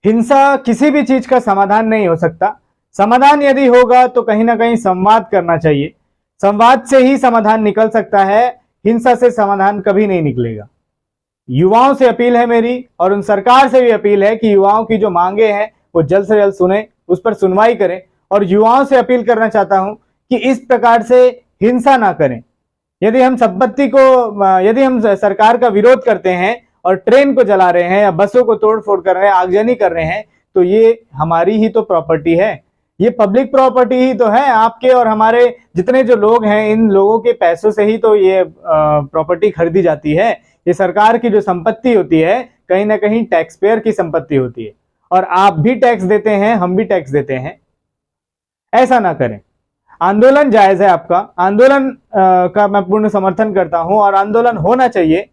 हिंसा किसी भी चीज का समाधान नहीं हो सकता। समाधान यदि होगा तो कहीं ना कहीं संवाद करना चाहिए। संवाद से ही समाधान निकल सकता है, हिंसा से समाधान कभी नहीं निकलेगा। युवाओं से अपील है मेरी, और उन सरकार से भी अपील है कि युवाओं की जो मांगे हैं वो जल्द से जल्द सुने, उस पर सुनवाई करें। और युवाओं से अपील करना चाहता हूं कि इस प्रकार से हिंसा ना करें। यदि हम यदि हम सरकार का विरोध करते हैं और ट्रेन को जला रहे हैं या बसों को तोड़ फोड़ कर रहे हैं, आगजनी कर रहे हैं, तो ये हमारी ही तो प्रॉपर्टी है, ये पब्लिक प्रॉपर्टी ही तो है। आपके और हमारे जितने जो लोग हैं, इन लोगों के पैसों से ही तो ये प्रॉपर्टी खरीदी जाती है। ये सरकार की जो संपत्ति होती है, कहीं ना कहीं टैक्स पेयर की संपत्ति होती है, और आप भी टैक्स देते हैं, हम भी टैक्स देते हैं। ऐसा ना करें। आंदोलन जायज है आपका, आंदोलन का मैं पूर्ण समर्थन करता हूं, और आंदोलन होना चाहिए।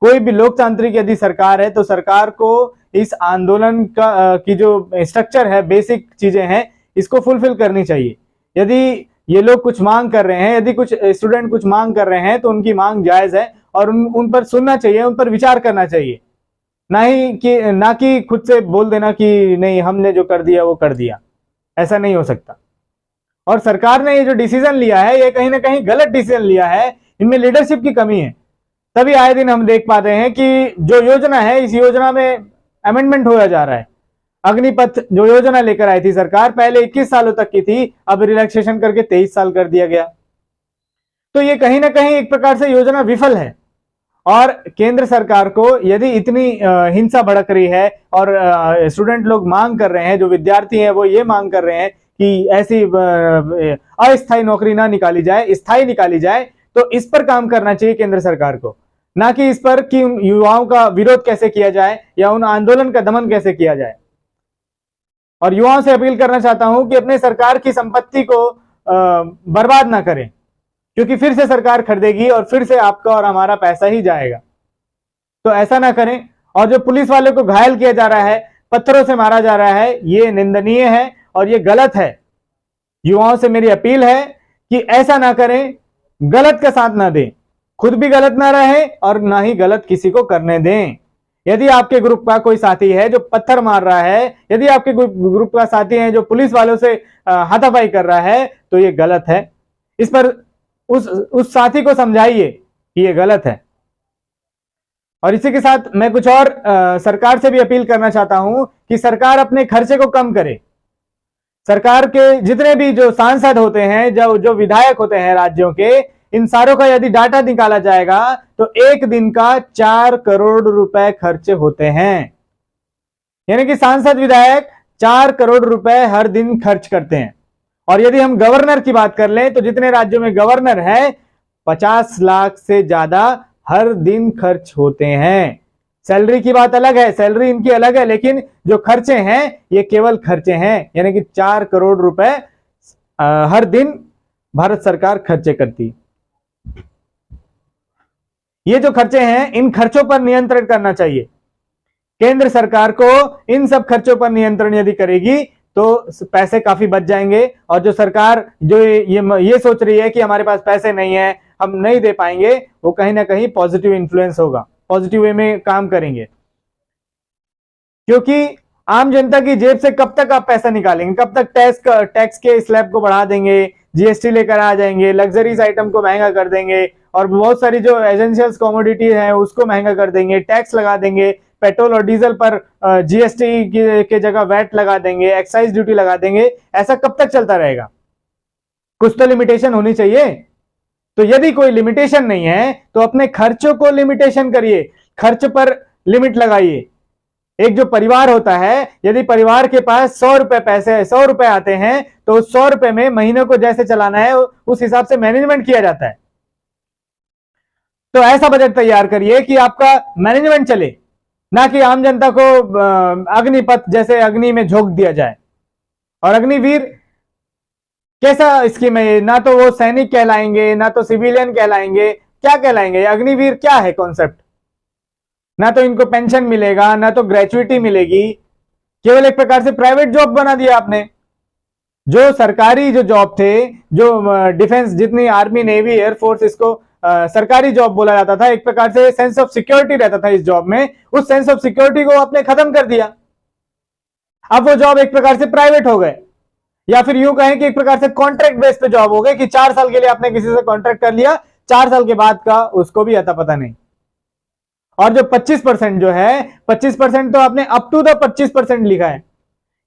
कोई भी लोकतांत्रिक यदि सरकार है तो सरकार को इस आंदोलन की जो स्ट्रक्चर है, बेसिक चीजें हैं, इसको फुलफिल करनी चाहिए। यदि ये लोग कुछ मांग कर रहे हैं, यदि कुछ स्टूडेंट कुछ मांग कर रहे हैं, तो उनकी मांग जायज है और उन पर सुनना चाहिए, उन पर विचार करना चाहिए। ना कि खुद से बोल देना कि नहीं, हमने जो कर दिया वो कर दिया। ऐसा नहीं हो सकता। और सरकार ने ये जो डिसीजन लिया है, ये कहीं ना कहीं गलत डिसीजन लिया है, इनमें लीडरशिप की कमी है। तभी आए दिन हम देख पाते हैं कि जो योजना है, इस योजना में अमेंडमेंट होया जा रहा है। अग्निपथ जो योजना लेकर आई थी सरकार, पहले 21 सालों तक की थी, अब रिलैक्सेशन करके 23 साल कर दिया गया। तो ये कहीं ना कहीं एक प्रकार से योजना विफल है। और केंद्र सरकार को यदि इतनी हिंसा भड़क रही है और स्टूडेंट लोग मांग कर रहे हैं, जो विद्यार्थी हैं वो ये मांग कर रहे हैं कि ऐसी अस्थायी नौकरी ना निकाली जाए, स्थायी निकाली जाए, तो इस पर काम करना चाहिए केंद्र सरकार को। ना कि इस पर कि उन युवाओं का विरोध कैसे किया जाए या उन आंदोलन का दमन कैसे किया जाए। और युवाओं से अपील करना चाहता हूं कि अपने सरकार की संपत्ति को बर्बाद ना करें, क्योंकि फिर से सरकार खरीदेगी और फिर से आपका और हमारा पैसा ही जाएगा। तो ऐसा ना करें। और जो पुलिस वाले को घायल किया जा रहा है, पत्थरों से मारा जा रहा है, ये निंदनीय है और ये गलत है। युवाओं से मेरी अपील है कि ऐसा ना करें, गलत का साथ ना दें, खुद भी गलत ना रहे और ना ही गलत किसी को करने दें। यदि आपके ग्रुप का कोई साथी है जो पत्थर मार रहा है, यदि आपके ग्रुप का साथी है जो पुलिस वालों से हाथापाई कर रहा है, तो ये गलत है। इस पर उस साथी को समझाइए कि ये गलत है। और इसी के साथ मैं कुछ और सरकार से भी अपील करना चाहता हूं कि सरकार अपने खर्चे को कम करे। सरकार के जितने भी जो सांसद होते हैं, जो विधायक होते हैं राज्यों के, इन सारों का यदि डाटा निकाला जाएगा तो एक दिन का 4 करोड़ रुपए खर्चे होते हैं। यानी कि सांसद विधायक 4 करोड़ रुपए हर दिन खर्च करते हैं। और यदि हम गवर्नर की बात कर लें तो जितने राज्यों में गवर्नर है, 50 लाख से ज्यादा हर दिन खर्च होते हैं। सैलरी की बात अलग है, सैलरी इनकी अलग है, लेकिन जो खर्चे हैं ये केवल खर्चे हैं। यानी कि 4 करोड़ रुपए हर दिन भारत सरकार खर्चे करती है। ये जो खर्चे हैं, इन खर्चों पर नियंत्रण करना चाहिए। केंद्र सरकार को इन सब खर्चों पर नियंत्रण यदि करेगी तो पैसे काफी बच जाएंगे। और जो सरकार जो ये सोच रही है कि हमारे पास पैसे नहीं है, हम नहीं दे पाएंगे, वो कहीं ना कहीं पॉजिटिव इन्फ्लुएंस होगा, पॉजिटिव वे में काम करेंगे। क्योंकि आम जनता की जेब से कब तक आप पैसा निकालेंगे, कब तक टैक्स के स्लैब को बढ़ा देंगे, जीएसटी लेकर आ जाएंगे, लग्जरीज आइटम को महंगा कर देंगे, और बहुत सारी जो एसेंशियल्स कमोडिटी है उसको महंगा कर देंगे, टैक्स लगा देंगे, पेट्रोल और डीजल पर जीएसटी के जगह वैट लगा देंगे, एक्साइज ड्यूटी लगा देंगे। ऐसा कब तक चलता रहेगा? कुछ तो लिमिटेशन होनी चाहिए। तो यदि कोई लिमिटेशन नहीं है तो अपने खर्चों को लिमिटेशन करिए, खर्च पर लिमिट लगाइए। एक जो परिवार होता है, यदि परिवार के पास 100 रुपए आते हैं तो उस 100 रुपए में महीने को जैसे चलाना है उस हिसाब से मैनेजमेंट किया जाता है। तो ऐसा बजट तैयार करिए कि आपका मैनेजमेंट चले, ना कि आम जनता को अग्निपथ जैसे अग्नि में झोंक दिया जाए। और अग्निवीर कैसा स्कीम है? ना तो वो सैनिक कहलाएंगे, ना तो सिविलियन कहलाएंगे, क्या कहलाएंगे? अग्निवीर क्या है कॉन्सेप्ट? ना तो इनको पेंशन मिलेगा, ना तो ग्रेचुइटी मिलेगी, केवल एक प्रकार से प्राइवेट जॉब बना दिया आपने। जो सरकारी जो जॉब थे, जो डिफेंस, जितनी आर्मी, नेवी, एयरफोर्स, इसको सरकारी जॉब बोला जाता था, एक प्रकार से सेंस ऑफ सिक्योरिटी रहता था इस जॉब में, उस सेंस ऑफ सिक्योरिटी को आपने खत्म कर दिया। अब वो जॉब एक प्रकार से प्राइवेट हो गए, या फिर यूं कहें कि एक प्रकार से कॉन्ट्रैक्ट बेस पे जॉब हो गए कि 4 साल के लिए आपने किसी से कॉन्ट्रैक्ट कर लिया, 4 साल के बाद का उसको भी अता पता नहीं। और जो 25% जो है, 25% तो आपने अप टू द 25% लिखा है,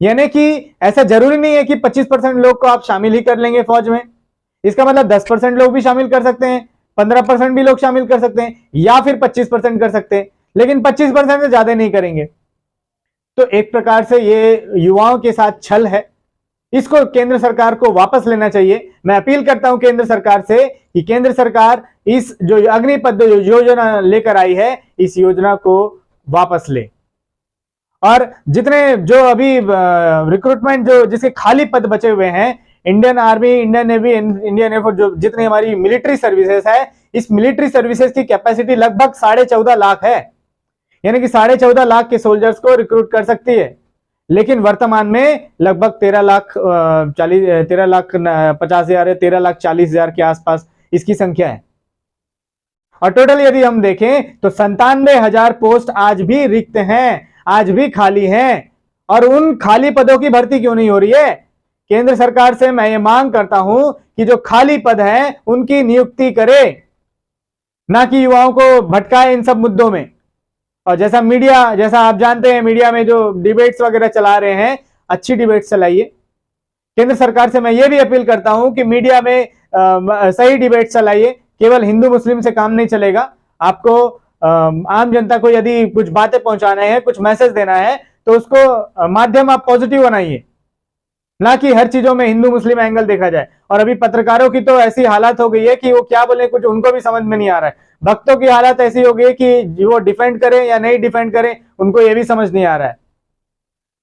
यानी कि ऐसा जरूरी नहीं है कि 25% लोग को आप शामिल ही कर लेंगे फौज में। इसका मतलब 10% लोग भी शामिल कर सकते हैं, 15% भी लोग शामिल कर सकते हैं, या फिर 25% कर सकते हैं, लेकिन 25% से ज्यादा नहीं करेंगे। तो एक प्रकार से ये युवाओं के साथ छल है, इसको केंद्र सरकार को वापस लेना चाहिए। मैं अपील करता हूं केंद्र सरकार से कि केंद्र सरकार इस जो अग्निपथ योजना लेकर आई है, इस योजना को वापस ले, और जितने जो अभी रिक्रूटमेंट जो जिसके खाली पद बचे हुए हैं, Indian army, Indian navy, Indian air force, जो जितनी हमारी मिलिट्री सर्विसेज है, इस मिलिट्री सर्विसेज की कैपेसिटी लगभग 14.5 लाख है, यानी कि 14.5 लाख के सोल्जर्स को रिक्रूट कर सकती है। लेकिन वर्तमान में लगभग 13,50,000 या 13,40,000 के आसपास इसकी संख्या है। और टोटल यदि हम देखें तो 97,000 पोस्ट आज भी रिक्त हैं, आज भी खाली हैं। और उन खाली पदों की भर्ती क्यों नहीं हो रही है? केंद्र सरकार से मैं ये मांग करता हूं कि जो खाली पद हैं उनकी नियुक्ति करे, ना कि युवाओं को भटकाए इन सब मुद्दों में। और जैसा आप जानते हैं, मीडिया में जो डिबेट्स वगैरह चला रहे हैं, अच्छी डिबेट्स चलाइए। केंद्र सरकार से मैं ये भी अपील करता हूं कि मीडिया में सही डिबेट्स चलाइए, केवल हिंदू मुस्लिम से काम नहीं चलेगा। आपको आम जनता को यदि कुछ बातें पहुंचाना है, कुछ मैसेज देना है, तो उसको माध्यम आप पॉजिटिव बनाइए, ना कि हर चीजों में हिंदू मुस्लिम एंगल देखा जाए। और अभी पत्रकारों की तो ऐसी हालत हो गई है कि वो क्या बोले, कुछ उनको भी समझ में नहीं आ रहा है। भक्तों की हालत ऐसी हो गई है कि वो डिफेंड करें या नहीं डिफेंड करें, उनको ये भी समझ नहीं आ रहा है।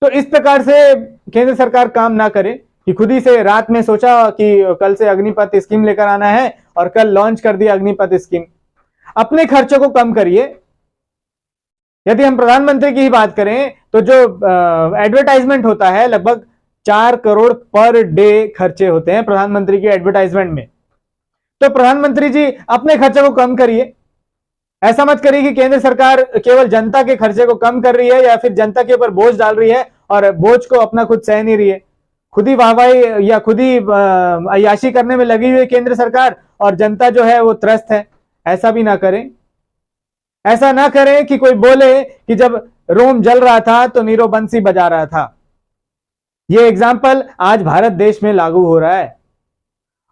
तो इस प्रकार से केंद्र सरकार काम ना करे कि खुद ही से रात में सोचा कि कल से अग्निपथ स्कीम लेकर आना है और कल लॉन्च कर दिया अग्निपथ स्कीम। अपने खर्चों को कम करिए। यदि हम प्रधानमंत्री की ही बात करें तो जो एडवर्टाइजमेंट होता है, लगभग 4 करोड़ पर डे खर्चे होते हैं प्रधानमंत्री के एडवर्टाइजमेंट में। तो प्रधानमंत्री जी अपने खर्चे को कम करिए। ऐसा मत करिए कि केंद्र सरकार केवल जनता के खर्चे को कम कर रही है या फिर जनता के ऊपर बोझ डाल रही है और बोझ को अपना खुद सह नहीं रही है। खुद ही वाहवाही या खुद ही अय्याशी करने में लगी हुई है केंद्र सरकार, और जनता जो है वो त्रस्त है। ऐसा भी ना करें। ऐसा ना करें कि कोई बोले कि जब रोम जल रहा था तो नीरो बंसी बजा रहा था। यह एग्जाम्पल आज भारत देश में लागू हो रहा है।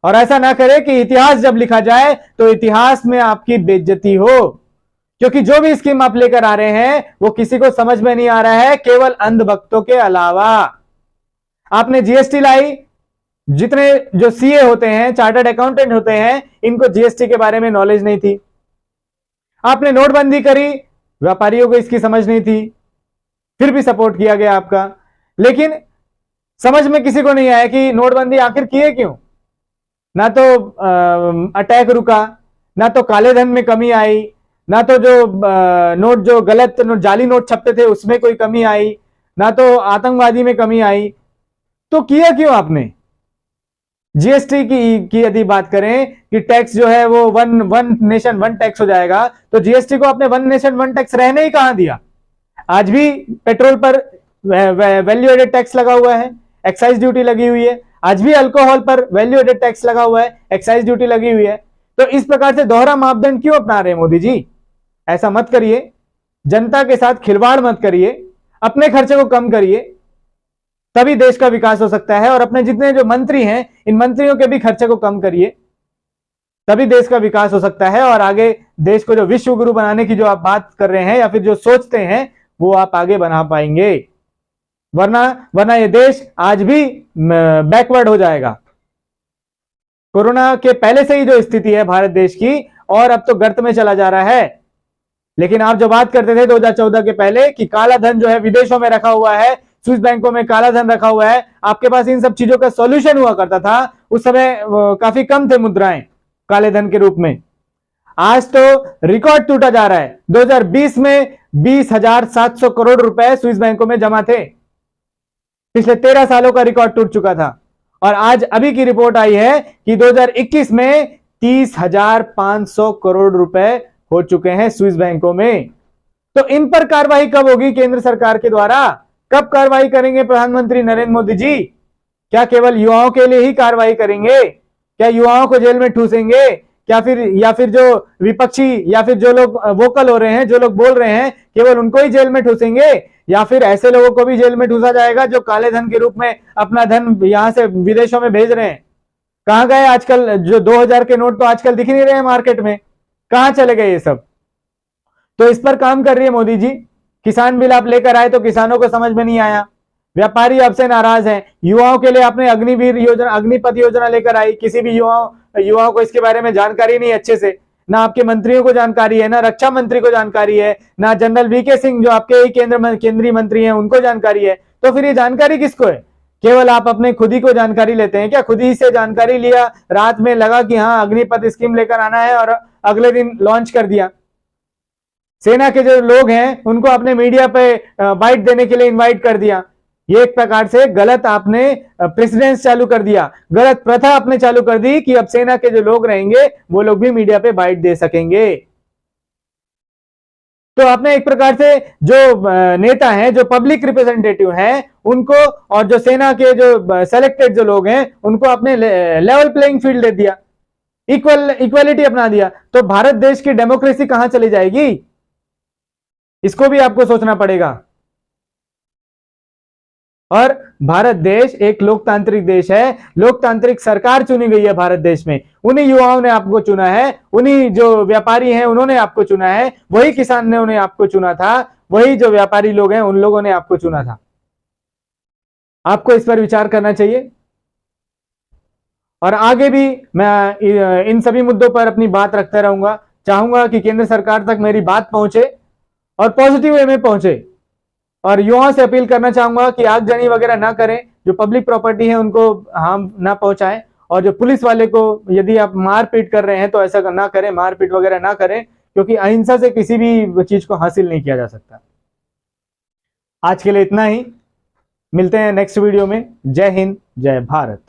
और ऐसा ना करें कि इतिहास जब लिखा जाए तो इतिहास में आपकी बेइज्जती हो, क्योंकि जो भी स्कीम आप लेकर आ रहे हैं वो किसी को समझ में नहीं आ रहा है, केवल अंधभक्तों के अलावा। आपने जीएसटी लाई, जितने जो सीए होते हैं, चार्टर्ड अकाउंटेंट होते हैं, इनको जीएसटी के बारे में नॉलेज नहीं थी। आपने नोटबंदी करी, व्यापारियों को इसकी समझ नहीं थी, फिर भी सपोर्ट किया गया आपका। लेकिन समझ में किसी को नहीं आया कि नोटबंदी आखिर किए क्यों। ना तो अटैक रुका, ना तो काले धन में कमी आई, ना तो जो नोट जो गलत जाली नोट छपते थे उसमें कोई कमी आई, ना तो आतंकवादी में कमी आई। तो किया क्यों आपने? जीएसटी की यदि बात करें कि टैक्स जो है वो वन नेशन वन टैक्स हो जाएगा, तो जीएसटी को आपने वन नेशन वन टैक्स रहने ही कहां दिया। आज भी पेट्रोल पर वैल्यू एडेड टैक्स लगा हुआ है, एक्साइज ड्यूटी लगी हुई है। आज भी अल्कोहल पर वैल्यू एडेड टैक्स लगा हुआ है, एक्साइज ड्यूटी लगी हुई है। तो इस प्रकार से दोहरा मापदंड क्यों अपना रहे हैं मोदी जी? ऐसा मत करिए, जनता के साथ खिलवाड़ मत करिए, अपने खर्चे को कम करिए, तभी देश का विकास हो सकता है। और अपने जितने जो मंत्री हैं, इन मंत्रियों के भी खर्चे को कम करिए, तभी देश का विकास हो सकता है। और आगे देश को जो विश्व गुरु बनाने की जो आप बात कर रहे हैं या फिर जो सोचते हैं, वो आप आगे बना पाएंगे। वरना ये देश आज भी बैकवर्ड हो जाएगा। कोरोना के पहले से ही जो स्थिति है भारत देश की, और अब तो गर्त में चला जा रहा है। लेकिन आप जो बात करते थे 2014 के पहले कि काला धन जो है विदेशों में रखा हुआ है, स्विस बैंकों में काला धन रखा हुआ है, आपके पास इन सब चीजों का सॉल्यूशन हुआ करता था। उस समय काफी कम थे मुद्राएं काले धन के रूप में। आज तो रिकॉर्ड टूटा जा रहा है। 2020 में 20,700 करोड़ रुपए स्विस बैंकों में जमा थे। पिछले 13 सालों का रिकॉर्ड टूट चुका था। और आज अभी की रिपोर्ट आई है कि 2021 में 30,500 करोड़ रुपए हो चुके हैं स्विस बैंकों में। तो इन पर कार्रवाई कब होगी केंद्र सरकार के द्वारा? कब कार्रवाई करेंगे प्रधानमंत्री नरेंद्र मोदी जी? क्या केवल युवाओं के लिए ही कार्रवाई करेंगे? क्या युवाओं को जेल में ठूसेंगे? या फिर जो विपक्षी या फिर जो लोग वोकल हो रहे हैं, जो लोग बोल रहे हैं, केवल उनको ही जेल में ठूसेंगे? या फिर ऐसे लोगों को भी जेल में ठूसा जाएगा जो काले धन के रूप में अपना धन यहां से विदेशों में भेज रहे हैं? कहां गए आजकल? जो 2000 के नोट तो आजकल दिख नहीं रहे हैं मार्केट में, कहां चले गए ये सब? तो इस पर काम कर रही है मोदी जी। किसान बिल आप लेकर आए तो किसानों को समझ में नहीं आया, व्यापारी आपसे नाराज हैं। युवाओं के लिए आपने अग्निवीर योजना, अग्निपथ योजना लेकर आई, किसी भी युवाओं को इसके बारे में जानकारी नहीं अच्छे से, ना आपके मंत्रियों को जानकारी है, ना रक्षा मंत्री को जानकारी है, ना जनरल वीके सिंह जो आपके ही केंद्रीय मंत्री हैं उनको जानकारी है। तो फिर ये जानकारी किसको है? केवल आप अपने खुद ही को जानकारी लेते हैं क्या? खुद ही से जानकारी लिया, रात में लगा कि हाँ अग्निपथ स्कीम लेकर आना है और अगले दिन लॉन्च कर दिया। सेना के जो लोग हैं उनको आपने मीडिया पे बाइट देने के लिए इनवाइट कर दिया। ये एक प्रकार से गलत आपने प्रेसिडेंस चालू कर दिया, गलत प्रथा आपने चालू कर दी कि अब सेना के जो लोग रहेंगे वो लोग भी मीडिया पे बाइट दे सकेंगे। तो आपने एक प्रकार से जो नेता हैं, जो पब्लिक रिप्रेजेंटेटिव हैं, उनको और जो सेना के जो सेलेक्टेड जो लोग हैं उनको आपने लेवल प्लेइंग फील्ड दे दिया, इक्वलिटी अपना दिया। तो भारत देश की डेमोक्रेसी कहां चली जाएगी? इसको भी आपको सोचना पड़ेगा। और भारत देश एक लोकतांत्रिक देश है, लोकतांत्रिक सरकार चुनी गई है भारत देश में। उन्हीं युवाओं ने आपको चुना है, उन्हीं जो व्यापारी हैं उन्होंने आपको चुना है, वही किसान ने उन्हें आपको चुना था, वही जो व्यापारी लोग हैं उन लोगों ने आपको चुना था। आपको इस पर विचार करना चाहिए। और आगे भी मैं इन सभी मुद्दों पर अपनी बात रखता रहूंगा। चाहूंगा कि केंद्र सरकार तक मेरी बात पहुंचे और पॉजिटिव वे में पहुंचे। और युवाओं से अपील करना चाहूंगा कि आगजनी वगैरह ना करें, जो पब्लिक प्रॉपर्टी है उनको हार्म ना पहुंचाएं। और जो पुलिस वाले को यदि आप मारपीट कर रहे हैं तो ऐसा ना करें, मारपीट वगैरह ना करें, क्योंकि अहिंसा से किसी भी चीज को हासिल नहीं किया जा सकता। आज के लिए इतना ही, मिलते हैं नेक्स्ट वीडियो में। जय हिंद, जय भारत।